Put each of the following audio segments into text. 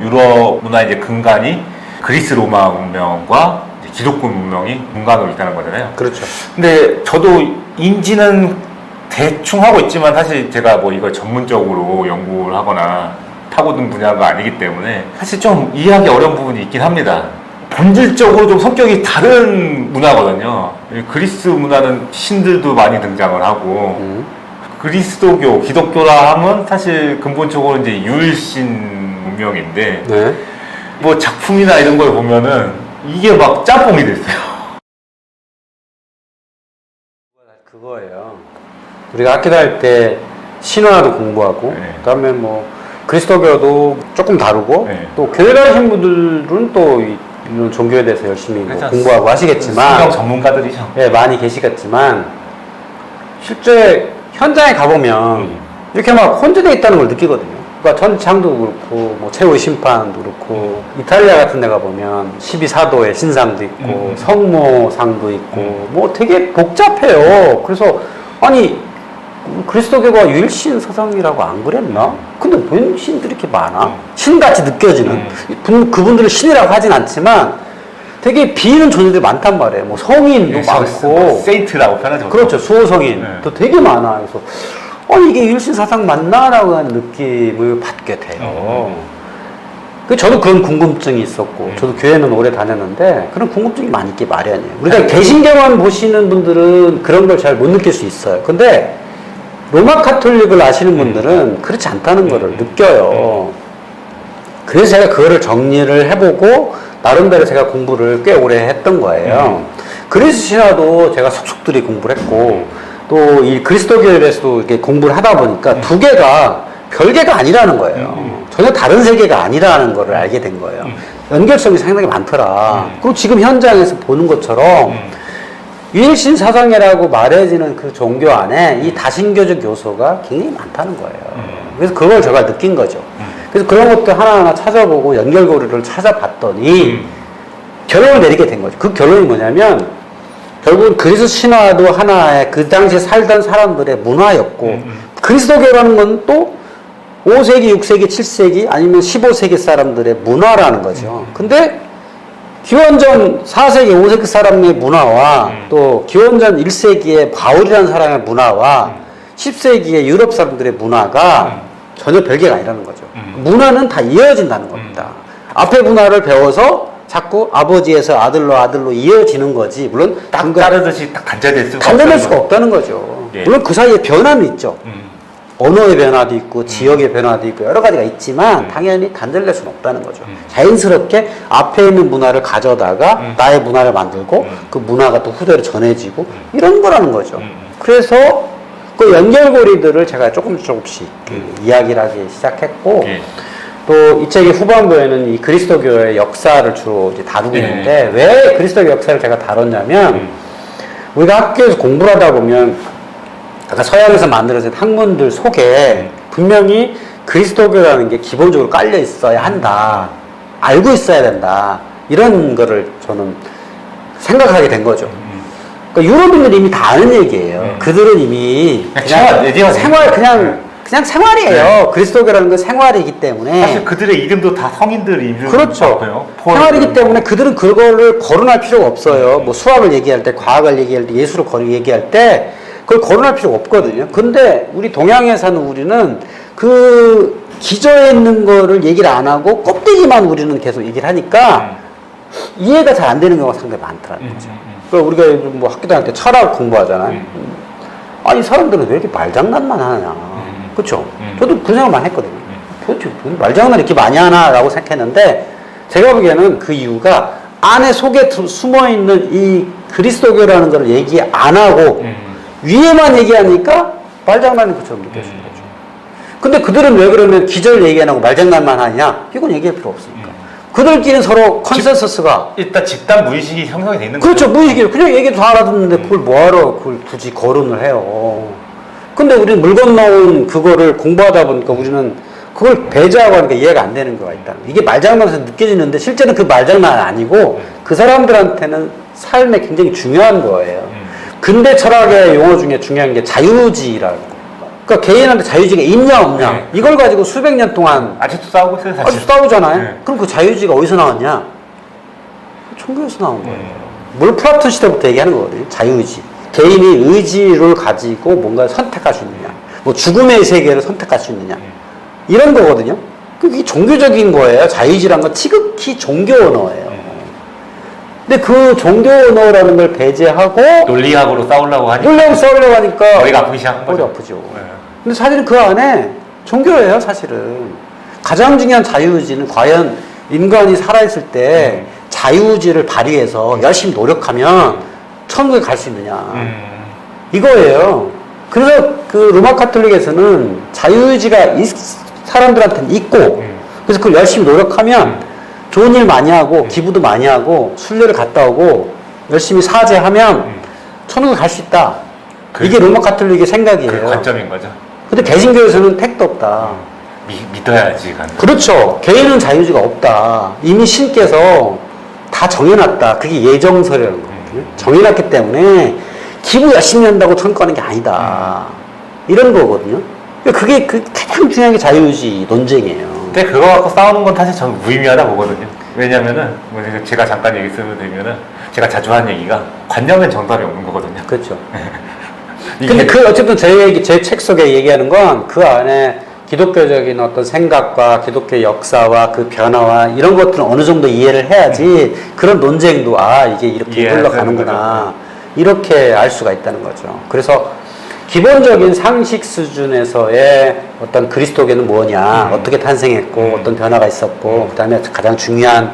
유럽 문화 이제 근간이 그리스 로마 문명과 이제 기독교 문명이 근간으로 있다는 거잖아요. 그렇죠. 근데 저도 인지는 대충 하고 있지만 사실 제가 뭐 이걸 전문적으로 연구를 하거나 파고든 분야가 아니기 때문에 사실 좀 이해하기 어려운 부분이 있긴 합니다. 본질적으로 좀 성격이 다른 문화거든요. 그리스 문화는 신들도 많이 등장을 하고 그리스도교, 기독교라 하면 사실 근본적으로 이제 유일신 문명인데 네. 뭐 작품이나 이런 걸 보면은 이게 막 짬뽕이 됐어요. 그거예요. 우리가 학교 다닐 때 신화도 공부하고 네. 그다음에 뭐 그리스도교도 조금 다르고 네. 또 교회 가신 분들은 또 이런 종교에 대해서 열심히 뭐 그렇죠. 공부하고 하시겠지만 성경 전문가들이죠. 네, 많이 계시겠지만 실제 현장에 가보면 이렇게 막 혼재되어 있다는 걸 느끼거든요. 그러니까 전창도 그렇고 뭐 최후의 심판도 그렇고 이탈리아 같은 데 가보면 12사도의 신상도 있고 성모상도 있고 뭐 되게 복잡해요. 그래서 아니 그리스도교가 유일신 사상이라고 안 그랬나? 근데 왜 신들이 이렇게 많아? 신같이 느껴지는 그분들을 신이라고 하진 않지만 되게 비는 존재들이 많단 말이에요. 뭐 성인도 많고 세인트라고 표현하죠. 그렇죠. 수호성인 네. 또 되게 많아. 그래서 이게 유일신 사상 맞나라고 하는 느낌을 받게 돼요. 저도 그런 궁금증이 있었고 저도 교회는 오래 다녔는데 그런 궁금증이 많이 있기 마련이에요. 우리가 개신교만 보시는 분들은 그런 걸 잘 못 느낄 수 있어요. 근데 로마 카톨릭을 아시는 분들은 그렇지 않다는 거를 느껴요. 그래서 제가 그거를 정리를 해보고 나름대로 제가 공부를 꽤 오래 했던 거예요. 그리스 신화도 제가 속속들이 공부를 했고 또 이 그리스도교에 대해서도 이렇게 공부를 하다 보니까 두 개가 별개가 아니라는 거예요. 전혀 다른 세계가 아니라는 거를 알게 된 거예요. 연결성이 상당히 많더라. 그리고 지금 현장에서 보는 것처럼 유일신 사상이라고 말해지는 그 종교 안에 이 다신교적 요소가 굉장히 많다는 거예요. 그래서 그걸 제가 느낀 거죠. 그래서 그런 것도 하나하나 찾아보고 연결고리를 찾아봤더니 결론을 내리게 된 거죠. 그 결론이 뭐냐면 결국은 그리스 신화도 하나의 그 당시에 살던 사람들의 문화였고 그리스도교라는 건 또 5세기, 6세기, 7세기 아니면 15세기 사람들의 문화라는 거죠. 근데 기원전 4세기, 5세기 사람의 문화와 또 기원전 1세기의 바울이라는 사람의 문화와 10세기의 유럽 사람들의 문화가 전혀 별개가 아니라는 거죠. 문화는 다 이어진다는 겁니다. 앞에 문화를 배워서 자꾸 아버지에서 아들로 이어지는 거지. 물론 딱 자르듯이 딱 단절될 수가 없다는 거죠. 예. 물론 그 사이에 변화는 있죠. 언어의 변화도 있고 지역의 변화도 있고 여러 가지가 있지만 당연히 단절될 수는 없다는 거죠. 자연스럽게 앞에 있는 문화를 가져다가 나의 문화를 만들고 그 문화가 또 후대로 전해지고 이런 거라는 거죠. 그래서 그 연결고리들을 제가 조금씩 이야기를 하기 시작했고 예. 또 이 책의 후반부에는 이 그리스도교의 역사를 주로 이제 다루고 있는데 왜 그리스도교 역사를 제가 다뤘냐면 우리가 학교에서 공부를 하다 보면 아까 서양에서 만들어진 학문들 속에 분명히 그리스도교라는 게 기본적으로 깔려 있어야 한다. 알고 있어야 된다. 이런 거를 저는 생각하게 된 거죠. 그러니까 유럽인들이 이미 다 아는 얘기예요. 그들은 이미 그냥 생활, 그냥 생활이에요. 네. 그리스도교라는 건 생활이기 때문에. 사실 그들의 이름도 다 성인들 이름. 그렇죠. 생활이기 때문에 그들은 그거를 거론할 필요가 없어요. 뭐 수학을 얘기할 때, 과학을 얘기할 때, 예술을 얘기할 때 그걸 거론할 필요가 없거든요. 근데 우리 동양에 사는 우리는 그 기저에 있는 거를 얘기를 안 하고 껍데기만 우리는 계속 얘기를 하니까 이해가 잘 안 되는 경우가 상당히 많더라는 거죠. 그러니까 우리가 요즘 뭐 학교 다닐 때 철학 공부하잖아요. 아니, 사람들은 왜 이렇게 말장난만 하냐. 그렇죠? 저도 그 생각 많이 했거든요. 도대체 말장난 이렇게 많이 하나라고 생각했는데 제가 보기에는 그 이유가 안에 속에 숨어있는 이 그리스도교라는 걸 얘기 안 하고 위에만 얘기하니까 말장난인 것처럼 느껴지는 거죠. 근데 그들은 왜 그러면 기절 얘기 안 하고 말장난만 하냐? 이건 얘기할 필요 없으니까. 그들끼리는 서로 컨센서스가 일단 집단 무의식이 형성이 돼 있는 그렇죠. 거죠. 무의식이에요. 그냥 얘기도 다 알아듣는데 그걸 뭐하러 그걸 굳이 거론을 해요. 근데 우리는 물 건너온 그거를 공부하다 보니까 우리는 그걸 배제하고 하니까 이해가 안 되는 거가 있다. 이게 말장난에서 느껴지는데 실제는 그 말장난은 아니고 그 사람들한테는 삶에 굉장히 중요한 거예요. 근대 철학의 용어 중에 중요한 게 자유주의라는 거. 그러니까 개인한테 자유의지가 있냐 없냐 네. 이걸 가지고 수백 년 동안 아직도 싸우고 있어요, 사실. 아주 싸우잖아요. 네. 그럼 그 자유의지가 어디서 나왔냐? 종교에서 나온 거예요. 물론 플라톤 시대부터 얘기하는 거거든요. 자유의지. 개인이 의지를 가지고 뭔가를 선택할 수 있느냐. 뭐 죽음의 세계를 선택할 수 있느냐. 이런 거거든요. 그게 종교적인 거예요. 자유의지란 건 지극히 종교 언어예요. 근데 그 종교 언어라는 걸 배제하고 논리학으로 싸우려고 하니까 놀려고 싸우려고 하니까 머리가 아프기 시작한 머리 거죠. 아프죠. 네. 근데 사실은 그 안에 종교예요, 사실은. 가장 중요한 자유의지는 과연 인간이 살아있을 때 자유의지를 발휘해서 열심히 노력하면 천국에 갈 수 있느냐. 이거예요. 그래서 그 로마 카톨릭에서는 자유의지가 사람들한테는 있고, 그래서 그걸 열심히 노력하면 좋은 일 많이 하고, 기부도 많이 하고, 순례를 갔다 오고, 열심히 사죄하면 천국에 갈 수 있다. 이게 로마 카톨릭의 생각이에요. 그 관점인 거죠. 근데 개신교에서는 택도 없다. 믿어야지 가는. 그렇죠. 개인은 자유의지가 없다. 이미 신께서 다 정해놨다. 그게 예정설이라는 거거든요. 정해놨기 때문에 기부 열심히 한다고 천국 가는 게 아니다. 이런 거거든요. 그게 그 가장 중요한 게 자유의지 논쟁이에요. 근데 그거 갖고 싸우는 건 사실 저는 무의미하다 보거든요. 왜냐면은 뭐 제가 잠깐 얘기 쓰면 되면은 제가 자주 하는 얘기가 관념엔 정답이 없는 거거든요. 그렇죠. 이게 근데 그 어쨌든 제 책 속에 얘기하는 건 그 안에 기독교적인 어떤 생각과 기독교의 역사와 그 변화와 이런 것들은 어느 정도 이해를 해야지 그런 논쟁도 이게 이렇게 이해해야 흘러가는구나 되는 이렇게 알 수가 있다는 거죠. 그래서 기본적인 상식 수준에서의 어떤 그리스도교는 뭐냐, 어떻게 탄생했고 어떤 변화가 있었고, 그 다음에 가장 중요한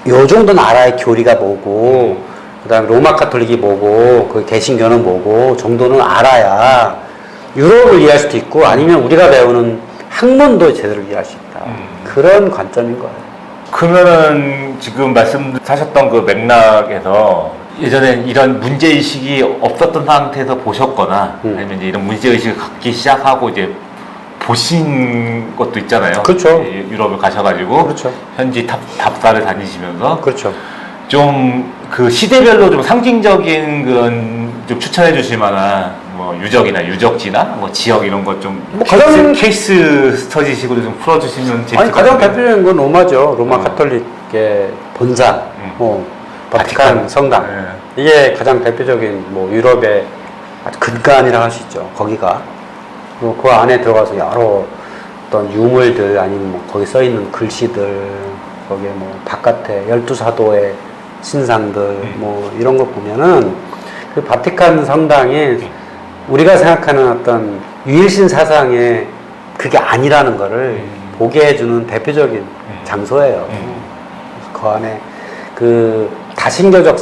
요 정도는 알아야 교리가 뭐고, 그 다음에 로마 카톨릭이 뭐고, 그 개신교는 뭐고 정도는 알아야 유럽을 이해할 수도 있고, 아니면 우리가 배우는 학문도 제대로 이해할 수 있다. 그런 관점인 거예요. 그러면은 지금 말씀하셨던 그 맥락에서 예전에 이런 문제의식이 없었던 상태에서 보셨거나 아니면 이제 이런 문제의식을 갖기 시작하고 이제 보신 것도 있잖아요. 그렇죠. 유럽을 가셔가지고 그렇죠. 현지 답사를 다니시면서 그렇죠. 좀 그 시대별로 좀 상징적인 그런 좀 추천해 주실 만한 뭐 유적이나 유적지나 뭐 지역 이런 것 좀 뭐 가장- 케이스 스터디식으로 좀 풀어주시면 재밌을 아니 것 가장 같은데. 대표적인 건 로마죠. 로마 카톨릭의 본산, 뭐 바티칸 성당. 네. 이게 가장 대표적인 뭐 유럽의 아주 근간이라고 할 수 있죠. 거기가. 그리고 그 안에 들어가서 여러 어떤 유물들 아니면 뭐 거기 써 있는 글씨들, 거기에 뭐 바깥에 12사도의 신상들 뭐 이런 거 보면은 그 바티칸 성당이 우리가 생각하는 어떤 유일신 사상의 그게 아니라는 거를 보게 해주는 대표적인 장소예요. 그래서 그 안에 그 다신교적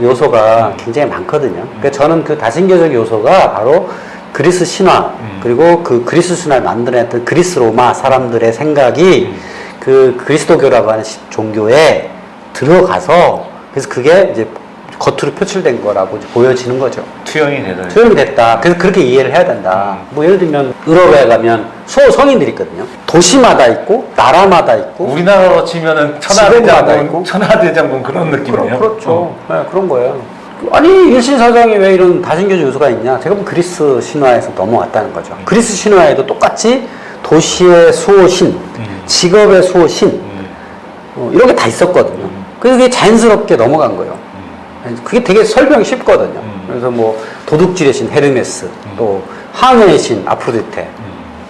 요소가 굉장히 많거든요. 그러니까 저는 그 다신교적 요소가 바로 그리스 신화 그리고 그 그리스 신화를 만들어냈던 그리스 로마 사람들의 생각이 그 그리스도교라고 하는 종교에 들어가서 그래서 그게 이제 겉으로 표출된 거라고 이제 보여지는 거죠. 투영이 되는. 투영이 됐다. 그래서 그렇게 이해를 해야 된다. 뭐 예를 들면 유럽에 가면 수호성인들이 있거든요. 도시마다 있고 나라마다 있고 우리나라로 치면은 지역마다 있고. 천하대장군 그런 느낌이에요. 그렇죠. 네, 그런 거예요. 아니 일신사상에 왜 이런 다신교적 요소가 있냐? 제가 보면 그리스 신화에서 넘어왔다는 거죠. 그리스 신화에도 똑같이 도시의 수호신, 직업의 수호신 이런 게 다 있었거든요. 그래서 그게 자연스럽게 넘어간 거예요. 그게 되게 설명이 쉽거든요. 그래서 뭐 도둑질의 신 헤르메스, 또 항해의 신 아프로디테,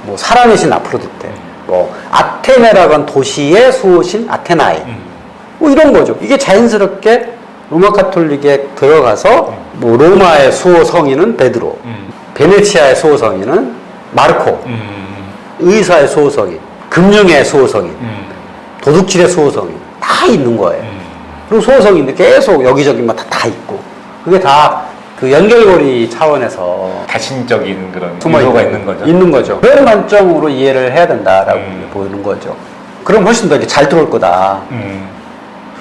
뭐 사랑의 신 아프로디테, 뭐 아테네라고 하는 도시의 수호신 아테나이, 뭐 이런 거죠. 이게 자연스럽게 로마 카톨릭에 들어가서 뭐 로마의 수호 성인은 베드로, 베네치아의 수호 성인은 마르코, 의사의 수호 성인, 금융의 수호 성인, 도둑질의 수호 성인 다 있는 거예요. 그리고 수호성인데 계속 여기저기만 다 있고 그게 다 그 연결고리 차원에서 다신적인 그런 숨어 요소가 있는 거죠. 있는 거죠. 그런 관점으로 이해를 해야 된다라고 보이는 거죠. 그럼 훨씬 더 이렇게 잘 들어올 거다.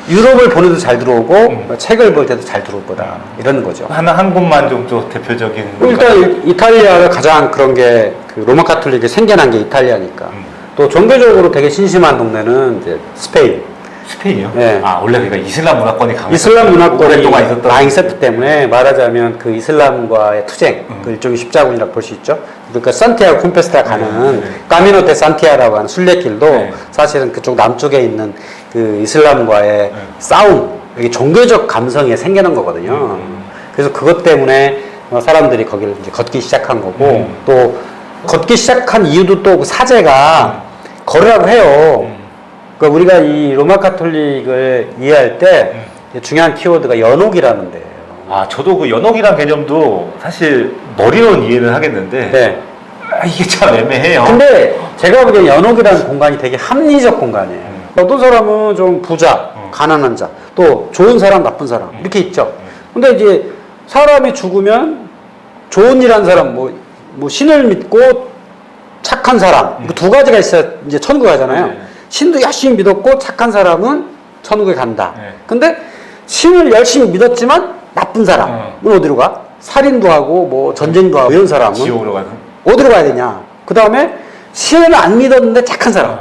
유럽을 보내도 잘 들어오고 책을 볼 때도 잘 들어올 거다. 이러는 거죠. 하나 한 곳만 좀 또 대표적인. 일단 이탈리아가 가장 그런 게 그 로마 카톨릭이 생겨난 게 이탈리아니까. 또 종교적으로 되게 신심한 동네는 이제 스페인. 스페인이요? 네. 아 원래 그러니까 이슬람 문화권이 강했 이슬람 문화권이 오랫동안 있었던 많이 때문에 말하자면 그 이슬람과의 투쟁, 그 일종의 십자군이라고 볼 수 있죠. 그러니까 산티아고 콤페스타 가는 네. 까미노 데 산티아라고 하는 순례길도 네. 사실은 그쪽 남쪽에 있는 그 이슬람과의 싸움, 이게 종교적 감성이 생겨난 거거든요. 그래서 그것 때문에 사람들이 거기를 이제 걷기 시작한 거고 또 걷기 시작한 이유도 또 그 사제가 걸으라고 해요. 그러니까 우리가 이 로마 카톨릭을 이해할 때 중요한 키워드가 연옥이라는 데예요. 아 저도 그 연옥이란 개념도 사실 머리로는 이해는 하겠는데 네. 아, 이게 참 애매해요. 근데 제가 보기엔 연옥이라는 공간이 되게 합리적 공간이에요. 어떤 사람은 좀 부자, 가난한 자, 또 좋은 사람, 나쁜 사람 이렇게 있죠. 근데 이제 사람이 죽으면 좋은 일한 사람, 뭐 신을 믿고 착한 사람, 그 두 가지가 있어야 이제 천국 가잖아요. 네. 신도 열심히 믿었고 착한 사람은 천국에 간다. 네. 근데 신을 열심히 믿었지만 나쁜 사람은 어디로 가? 살인도 하고 뭐 전쟁도 하고 이런 사람은 지옥으로 가는. 어디로 가야 되냐? 그 다음에 신을 안 믿었는데 착한 사람.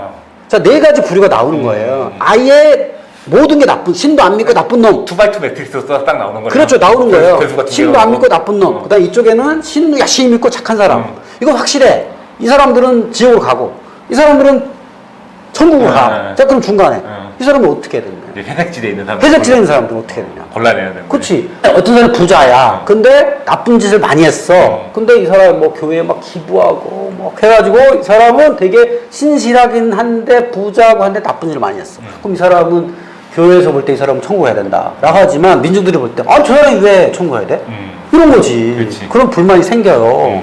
자, 네 가지 부류가 나오는 거예요. 아예 모든 게 나쁜, 신도 안 믿고 나쁜 놈. 투바이투 매트릭스로 딱 나오는 거예요. 그렇죠, 나오는 거예요. 괴수 같은 신도 경우는. 안 믿고 나쁜 놈. 그 다음에 이쪽에는 신도 열심히 믿고 착한 사람. 이거 확실해. 이 사람들은 지옥으로 가고, 이 사람들은 천국으로 가. 자, 그럼 중간에. 이 사람은 어떻게 해야 되냐? 이제 회색지대에 있는 사람. 회색지대 있는 사람들은 어떻게 해야 되냐? 골라내야 되는. 그렇지. 어떤 사람은 부자야. 근데 나쁜 짓을 많이 했어. 근데 이 사람 뭐 교회에 막 기부하고 뭐 해가지고 이 사람은 되게 신실하긴 한데 부자고 한데 나쁜 일을 많이 했어. 그럼 이 사람은 교회에서 볼 때 이 사람은 천국 가야 된다. 라고 하지만 민중들이 볼 때 아, 저 사람이 왜 천국 가야 돼? 이런 거지. 그렇지. 그런 불만이 생겨요.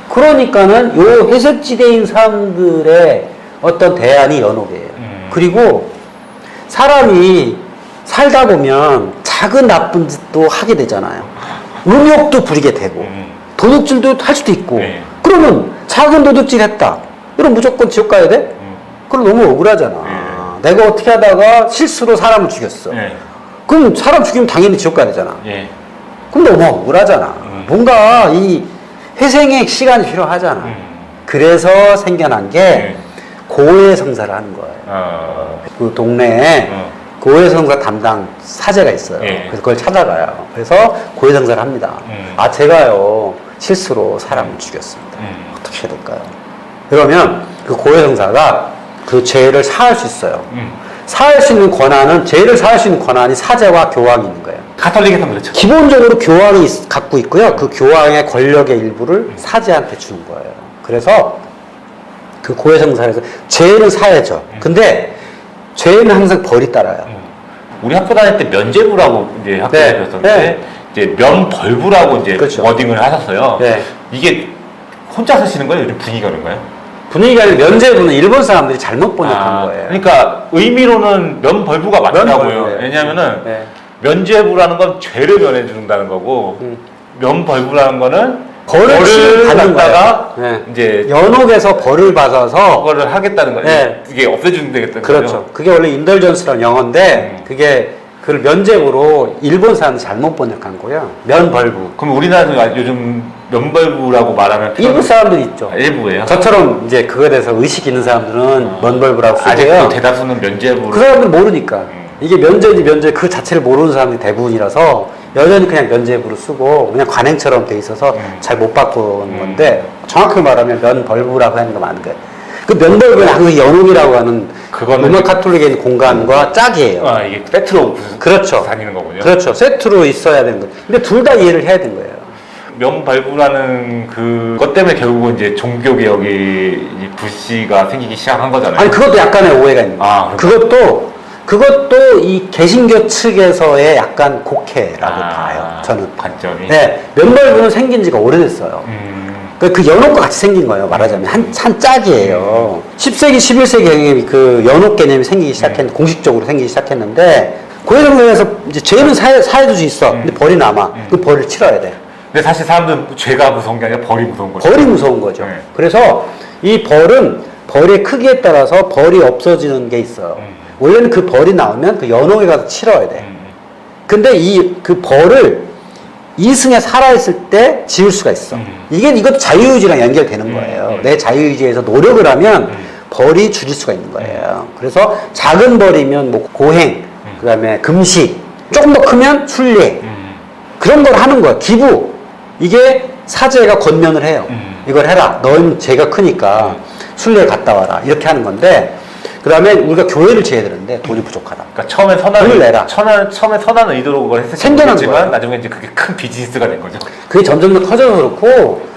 그러니까는 요 회색지대인 사람들의 어떤 대안이 연옥이에요. 그리고 사람이 살다 보면 작은 나쁜 짓도 하게 되잖아요. 음욕도 부리게 되고 도둑질도 할 수도 있고. 네. 그러면 작은 도둑질 했다. 그럼 무조건 지옥 가야 돼? 그럼 너무 억울하잖아. 내가 어떻게 하다가 실수로 사람을 죽였어. 네. 그럼 사람 죽이면 당연히 지옥 가야 되잖아. 예. 그럼 너무 억울하잖아. 뭔가 이 회생의 시간이 필요하잖아. 그래서 생겨난 게 고해성사를 하는 거예요. 그 동네에 고해성사 담당 사제가 있어요. 예. 그래서 그걸 찾아가요. 그래서 고해성사를 합니다. 아, 제가요 실수로 사람을 죽였습니다. 어떻게 해야 될까요? 그러면 그 고해성사가 그 죄를 사할 수 있어요. 사할 수 있는 권한은, 죄를 사할 수 있는 권한이 사제와 교황이 있는 거예요. 가톨릭에서는 그렇죠. 기본적으로 교황이 갖고 있고요. 그 교황의 권력의 일부를 사제한테 주는 거예요. 그래서 그 고해성사에서 죄는 사야죠. 근데 죄는 항상 벌이 따라요. 우리 학교 다닐 때 면제부라고 이제 학교에 네. 배웠었는데 네. 이제 면벌부라고 이제 그렇죠. 워딩을 하셨어요. 네. 이게 혼자 쓰시는 거예요? 요즘 분위기가 그런가요? 분위기가 면제부는 일본 사람들이 잘못 번역한 거예요. 그러니까 의미로는 면벌부가 맞더라고요. 면벌부예요. 왜냐하면은 네. 면제부라는 건 죄를 면해준다는 거고 면벌부라는 거는 벌을 받는 갖다가 거예요. 네. 이제 연옥에서 벌을 받아서 그거를 하겠다는 거예요. 네. 이게 없애주면 되겠다는 그렇죠. 거죠. 그게 원래 인덜전스라는 영어인데 그게 그걸 면제부로 일본 사람들이 잘못 번역한 거예요. 면벌부. 그럼 우리나라에서 요즘 면벌부라고 말하는 일부 사람들이 있죠. 일부예요. 저처럼 이제 그거에 대해서 의식 있는 사람들은 면벌부라고 쓰고요. 아직도 대다수는 면제부로. 그 사람들 모르니까 이게 면제인지 면제 그 자체를 모르는 사람들이 대부분이라서 여전히 그냥 면제부로 쓰고 그냥 관행처럼 돼 있어서 잘 못 바꾸는 건데 정확히 말하면 면벌부라고 하는 거 맞는 거예요. 그 면벌부는 항상 연옥이라고 하는 그거는 로마 카톨릭에 있는 공간과 짝이에요. 아 이게 세트로 그렇죠. 다니는 거군요. 그렇죠. 세트로 있어야 되는 거예요. 근데 둘 다 이해를 해야 되는 거예요. 면발부라는 그것 때문에 결국은 이제 종교 개혁이 불씨가 생기기 시작한 거잖아요. 아니 그것도 약간의 오해가 있는 거예요. 아, 그것도 이 개신교 측에서의 약간 곡해라고 봐요. 저는. 관점이. 네, 면벌부는 생긴 지가 오래됐어요. 그 연옥과 같이 생긴 거예요. 말하자면 한 짝이에요. 10세기, 11세기 경에 그 연옥 개념이 생기기 시작했는데 공식적으로 생기기 시작했는데 고해성사에서 이제 죄는 사해줄 수 있어. 근데 벌이 남아. 그 벌을 치러야 돼. 근데 사실 사람들은 죄가 무서운 게 아니라 벌이 무서운 거죠. 벌이 무서운 거죠. 네. 그래서 이 벌은 벌의 크기에 따라서 벌이 없어지는 게 있어요. 원래는 그 벌이 나오면 그 연옥에 가서 치러야 돼. 근데 그 벌을 이승에 살아있을 때 지을 수가 있어. 이것도 자유의지랑 연결되는 거예요. 내 자유의지에서 노력을 하면 벌이 줄일 수가 있는 거예요. 그래서 작은 벌이면 뭐 고행, 그다음에 금식, 조금 더 크면 순례 그런 걸 하는 거야. 기부. 이게 사제가 권면을 해요. 이걸 해라. 넌 죄가 크니까 순례 갔다 와라. 이렇게 하는 건데 그다음에 우리가 교회를 지어야 되는데 돈이 부족하다. 그러니까 처음에 돈을 내라. 처음에 선한 의도로 그걸 생겨난 했었지만 거예요. 나중에 이제 그게 큰 비즈니스가 된 거죠. 그게 점점 더 커져서 그렇고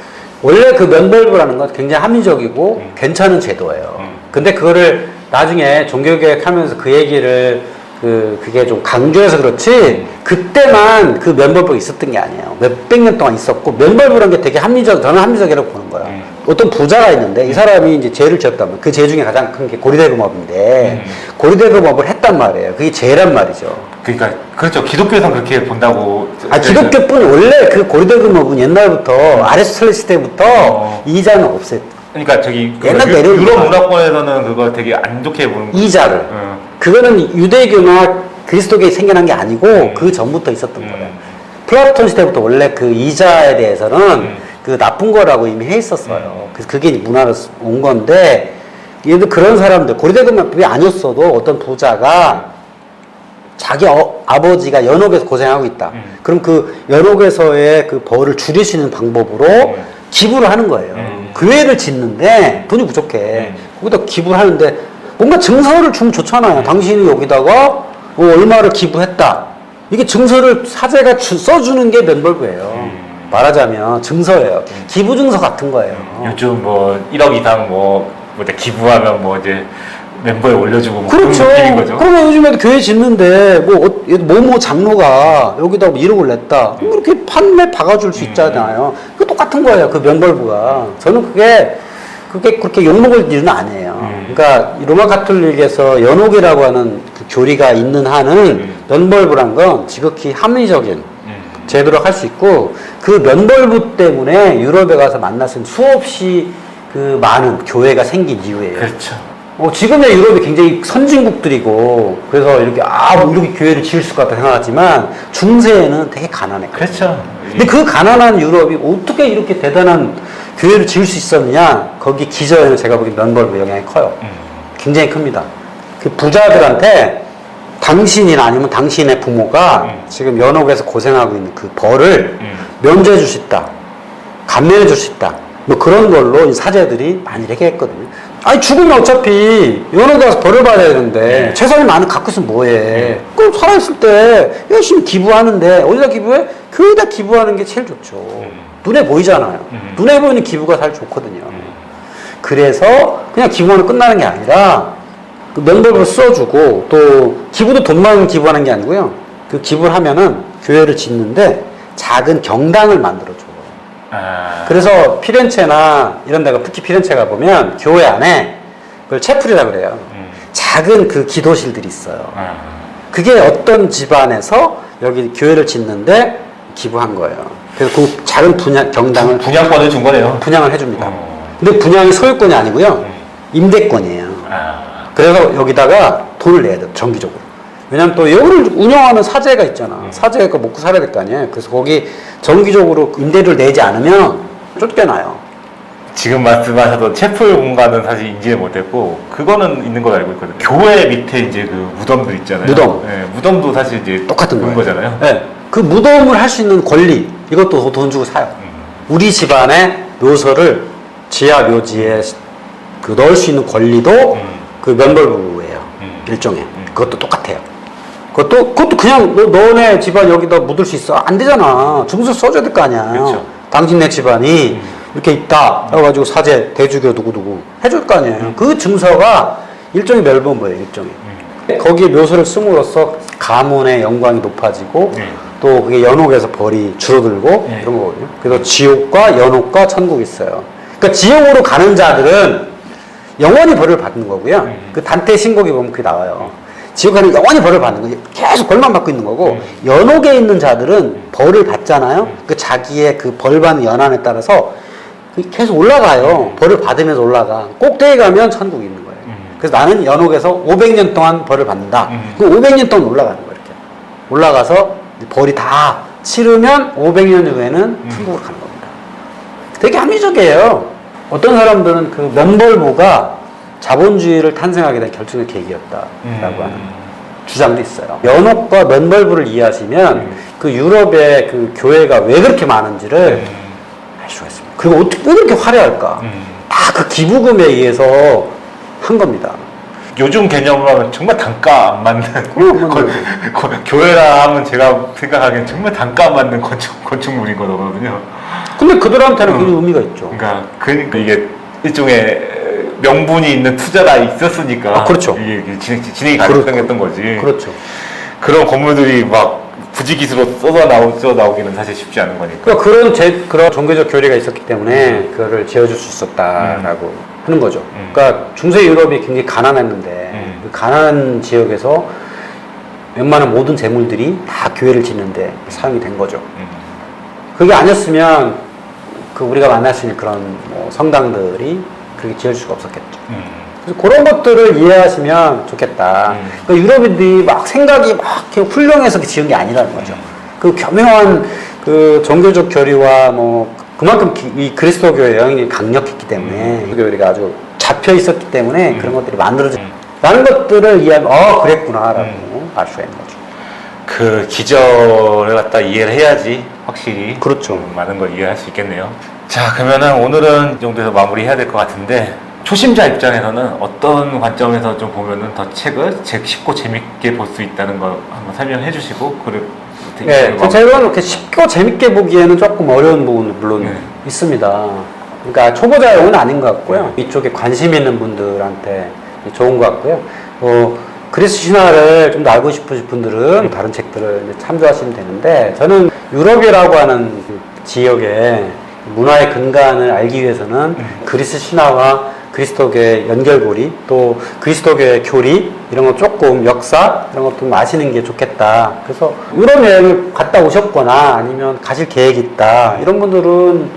원래 그 면벌부라는 건 굉장히 합리적이고 괜찮은 제도예요. 근데 그거를 나중에 종교개혁 하면서 그 얘기를 그게 좀 강조해서 그렇지 그때만 그 면벌부가 있었던 게 아니에요. 몇백 년 동안 있었고 면벌부라는 게 되게 저는 합리적이라고 보는 거예요. 어떤 부자가 있는데 이 사람이 이제 죄를 지었다면 그 죄 중에 가장 큰 게 고리대금업인데 고리대금업을 했단 말이에요. 그게 죄란 말이죠. 그러니까 그렇죠. 기독교에서는 그렇게 본다고. 기독교뿐이 원래 그 고리대금업은 옛날부터 아리스토텔레스 때부터 이자는 없앴. 그러니까 저기 옛날 내려온 유럽 거야. 문화권에서는 그거 되게 안 좋게 보는 거죠. 이자를. 그거는 유대교나 그리스도교에 생겨난 게 아니고 그 전부터 있었던 거예요. 플라톤 시대부터 원래 그 이자에 대해서는 그 나쁜 거라고 이미 해 있었어요. 그래서 그게 문화로 온 건데 얘도 그런 사람들 고리대금업이 아니었어도 어떤 부자가 자기 아버지가 연옥에서 고생하고 있다. 그럼 그 연옥에서의 그 벌을 줄일 수 있는 방법으로 기부를 하는 거예요. 교회를 짓는데 돈이 부족해. 거기다 기부를 하는데 뭔가 증서를 주면 좋잖아요. 당신이 여기다가 뭐 얼마를 기부했다. 이게 증서를 사제가 써주는 게 면벌부예요. 말하자면 증서예요. 기부 증서 같은 거예요. 요즘 뭐 1억 이상 뭐 이제 기부하면 뭐 이제 멤버에 올려주고 뭐 그렇죠. 그런 느낌인 거죠. 그러면 요즘에도 교회 짓는데 뭐모 장로가 여기다 1억을 냈다. 그럼 이렇게 판매 박아줄 수 있잖아요. 그 똑같은 거예요. 그 면벌부가. 저는 그게 그렇게 욕먹을 일은 아니에요. 그러니까 이 로마 가톨릭에서 연옥이라고 하는 그 교리가 있는 한은 면벌부란 건 지극히 합리적인 제도로 할 수 있고 그 면벌부 때문에 유럽에 가서 만날 수 있는 수없이 그 많은 교회가 생긴 이유예요. 그렇죠. 지금의 유럽이 굉장히 선진국들이고 그래서 이렇게 뭐 이렇게 교회를 지을 수가 있다 생각하지만 중세에는 되게 가난했거든요. 그렇죠. 근데 그 가난한 유럽이 어떻게 이렇게 대단한 교회를 지을 수 있었느냐 거기 기저에는 제가 보기엔 면벌부 영향이 커요. 굉장히 큽니다. 그 부자들한테 당신이나 아니면 당신의 부모가 지금 연옥에서 고생하고 있는 그 벌을 면제해 줄 수 있다. 감면해 줄 수 있다. 뭐 그런 걸로 이 사제들이 많이 얘기했거든요. 아니 죽으면 어차피 연옥에 가서 벌을 받아야 되는데 재산이 많은 갖고 있으면 뭐해. 그럼 살아있을 때 열심히 기부하는데 어디다 기부해? 교회에다 기부하는 게 제일 좋죠. 눈에 보이잖아요. 눈에 보이는 기부가 사실 좋거든요. 그래서 그냥 기부하면 끝나는 게 아니라 그 면벌부를 써주고 또 기부도 돈만 기부하는 게 아니고요. 그 기부를 하면은 교회를 짓는데 작은 경당을 만들어줘요. 그래서 피렌체나 이런 데가 특히 피렌체가 보면 교회 안에 그걸 채플이라고 그래요. 작은 그 기도실들이 있어요. 그게 어떤 집안에서 여기 교회를 짓는데 기부한 거예요. 그래서 그 작은 경당을 분양권을 준 거네요. 분양을 해줍니다. 근데 분양이 소유권이 아니고요. 임대권이에요. 그래서 여기다가 돈을 내야 돼요. 정기적으로. 왜냐면 또 여기를 운영하는 사제가 있잖아. 사제가 먹고 살아야 될 거 아니에요. 그래서 거기 정기적으로 임대료를 내지 않으면 쫓겨나요. 지금 말씀하셨던 채플 공간은 사실 인지를 못했고 그거는 있는 걸로 알고 있거든요. 교회 밑에 이제 그 무덤들 있잖아요. 무덤. 네, 무덤도 사실 이제 똑같은 그런 거잖아요. 네. 그 무덤을 할 수 있는 권리 이것도 돈 주고 사요. 우리 집안의 묘소를 지하 묘지에 그 넣을 수 있는 권리도 그 면벌부예요. 일종의. 그것도 똑같아요. 그것도 그냥 너네 집안 여기다 묻을 수 있어? 안 되잖아. 증서 써줘야 될 거 아니야. 그렇죠. 당신네 집안이 이렇게 있다. 해가지고 사제, 대주교 누구누구 해줄 거 아니에요. 그 증서가 일종의 면벌부예요. 일종의. 거기에 묘소를 씀으로써 가문의 영광이 높아지고 또 그게 연옥에서 벌이 줄어들고 이런 거거든요. 그래서 지옥과 연옥과 천국이 있어요. 그러니까 지옥으로 가는 자들은 영원히 벌을 받는 거고요. 그 단테 신곡에 보면 그게 나와요. 지옥 가는 영원히 벌을 받는 거예요. 계속 벌만 받고 있는 거고 연옥에 있는 자들은 벌을 받잖아요. 그 자기의 그 벌 받는 연한에 따라서 계속 올라가요. 벌을 받으면서 올라가. 꼭대기 가면 천국이 있는 거예요. 그래서 나는 연옥에서 500년 동안 벌을 받는다. 그 500년 동안 올라가는 거예요. 이렇게. 올라가서 벌이 다 치르면 500년 후에는 천국으로 가는 겁니다. 되게 합리적이에요. 어떤 사람들은 그 면벌부가 자본주의를 탄생하게 된 결정적 계기였다라고 하는 주장도 있어요. 연옥과 면벌부를 이해하시면 그 유럽의 그 교회가 왜 그렇게 많은지를 알 수가 있습니다. 그리고 어떻게 왜 그렇게 화려할까? 다 그 기부금에 의해서 한 겁니다. 요즘 개념으로 하면 정말 단가 안 맞는 교회라 하면 제가 생각하기엔 정말 단가 안 맞는 건축물인 거거든요. 근데 그들한테는 그런 의미가 있죠. 그러니까 이게 일종의 명분이 있는 투자가 있었으니까 그렇죠. 이게 진행이 가능했던 거지. 그렇죠. 그런 건물들이 막 부지기수로 쏟아 나오기는 사실 쉽지 않은 거니까. 그러니까 그런 종교적 교리가 있었기 때문에 그거를 지어줄 수 있었다라고 하는 거죠. 그러니까 중세 유럽이 굉장히 가난했는데 그 가난한 지역에서 웬만한 모든 재물들이 다 교회를 짓는데 사용이 된 거죠. 그게 아니었으면 그 우리가 만날 수 있는 그런 뭐 성당들이 그렇게 지을 수가 없었겠죠. 그래서 그런 것들을 이해하시면 좋겠다. 그러니까 유럽인들이 막 생각이 막 훌륭해서 지은 게 아니라는 거죠. 그 교묘한 그 종교적 교리와 뭐 그만큼 이 그리스도교의 영향이 강력했기 때문에 그 교리가 아주 잡혀 있었기 때문에 그런 것들이 만들어졌다는 것들을 이해하면 그랬구나라고 알 수가 있는 거죠. 그 기절을 갖다 이해를 해야지 확실히 그렇죠. 많은 걸 이해할 수 있겠네요. 자, 그러면은 오늘은 이 정도에서 마무리해야 될 것 같은데 초심자 입장에서는 어떤 관점에서 좀 보면은 더 책을 쉽고 재밌게 볼 수 있다는 걸 한번 설명해 주시고 그리고 네, 제가 이렇게 쉽고 재밌게 보기에는 조금 어려운 부분도 물론 있습니다. 그러니까 초보자용은 아닌 것 같고요. 이쪽에 관심 있는 분들한테 좋은 것 같고요. 그리스 신화를 좀 더 알고 싶으신 분들은 다른 책들을 이제 참조하시면 되는데 저는 유럽이라고 하는 그 지역의 문화의 근간을 알기 위해서는 그리스 신화와 그리스도교의 연결고리 또 그리스도교의 교리 이런 거 조금 역사 이런 것도 좀 아시는 게 좋겠다. 그래서 유럽 여행을 갔다 오셨거나 아니면 가실 계획이 있다 이런 분들은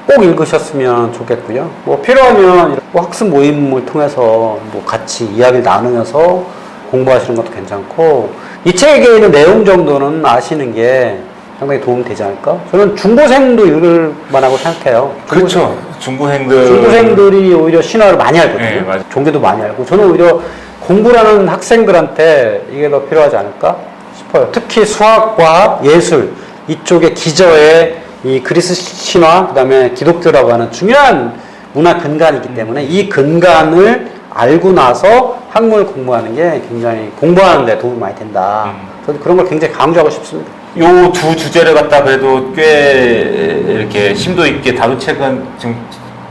꼭 읽으셨으면 좋겠고요. 뭐 필요하면 뭐 학습 모임을 통해서 뭐 같이 이야기를 나누면서 공부하시는 것도 괜찮고 이 책에 있는 내용 정도는 아시는 게 상당히 도움이 되지 않을까? 저는 중고생도 읽을 만하고 생각해요. 그렇죠. 중고생들이 오히려 신화를 많이 알거든요. 네, 종교도 많이 알고. 저는 오히려 공부하는 학생들한테 이게 더 필요하지 않을까 싶어요. 특히 수학, 과학, 예술 이쪽의 기저에 이 그리스 신화, 그 다음에 기독교라고 하는 중요한 문화 근간이기 때문에 이 근간을 알고 나서 학문을 공부하는 게 굉장히 공부하는 데 도움이 많이 된다. 저는 그런 걸 굉장히 강조하고 싶습니다. 요 두 주제를 갖다 그래도 꽤 이렇게 심도 있게 다룬 책은 지금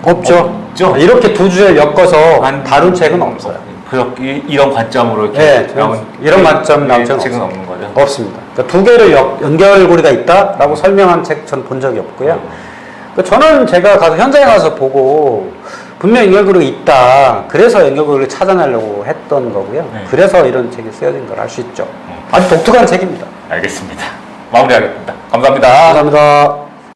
없죠. 이렇게 두 주제를 엮어서 다룬 책은 없어요. 이런 관점으로 이렇게 네, 이런 관점 나온 책은 없는 거죠? 없습니다. 그러니까 두 개를 연결고리가 있다라고 설명한 책 전 본 적이 없고요. 그러니까 저는 제가 가서 현장에 가서 보고 분명 연결고리가 있다. 그래서 연결고리를 찾아내려고 했던 거고요. 그래서 이런 책이 쓰여진 걸 알 수 있죠. 아주 독특한 책입니다. 알겠습니다. 마무리하겠습니다. 감사합니다. 감사합니다.